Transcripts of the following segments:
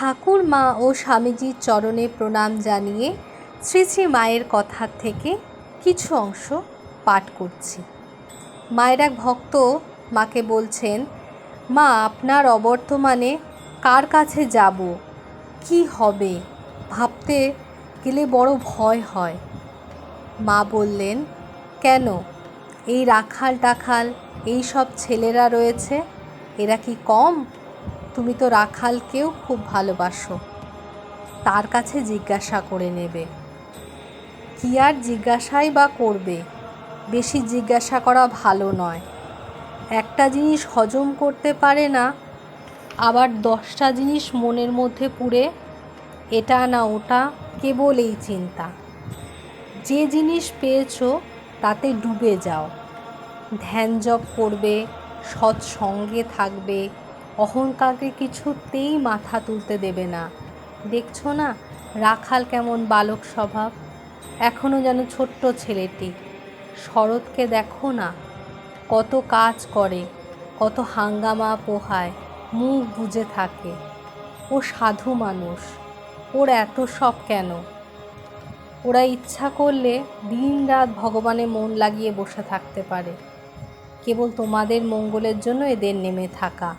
ঠাকুরমা ও স্বামীজির চরণে প্রণাম জানিয়ে শ্রী শ্রী মায়ের কথা থেকে কিছু অংশ পাঠ করছি। মায়ের এক ভক্ত মাকে বলছেন, মা আপনার অবর্তমানে কার কাছে যাব, কি হবে ভাবতে গেলে বড় ভয় হয়। মা বললেন, কেন, এই রাখাল টাখাল এই সব ছেলেরা রয়েছে, এরা কি কম? তুমি তো রাখালকেও খুব ভালোবাসো, তার কাছে জিজ্ঞাসা করে নেবে। কি আর জিজ্ঞাসাই বা করবে, বেশি জিজ্ঞাসা করা ভালো নয়। একটা জিনিস হজম করতে পারে না, আবার 10টা জিনিস মনের মধ্যে পুরে এটা না ওটা, কেবল এই চিন্তা। যে জিনিস পেয়েছো তাতে ডুবে যাও, ধ্যান জপ করবে, সৎসঙ্গে থাকবে, অহংকারকে কিছুতেই মাথা তুলতে দেবে না। দেখছো না রাখাল কেমন বালক স্বভাব, এখনও যেন ছোট্ট ছেলেটি। শরৎকে দেখো না, কত কাজ করে, কত হাঙ্গামা পোহায়, মুখ বুজে থাকে। ও সাধু মানুষ, ওর এত সব কেন? ওরা ইচ্ছা করলে দিন রাত ভগবানে মন লাগিয়ে বসে থাকতে পারে। কেবল তোমাদের মঙ্গলের জন্য এদের নেমে থাকা।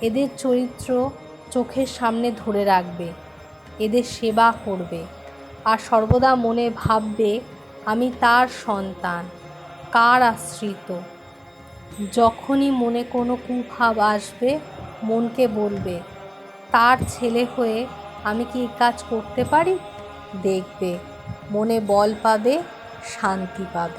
এদের চরিত্র চোখের সামনে ধরে রাখবে, এদের সেবা করবে, আর সর্বদা মনে ভাববে আমি তার সন্তান, কার আশ্রিত। যখনই মনে কোনো কুভাব আসবে মনকে বলবে, তার ছেলে হয়ে আমি কি এই কাজ করতে পারি? দেখবে মনে বল পাবে, শান্তি পাবে।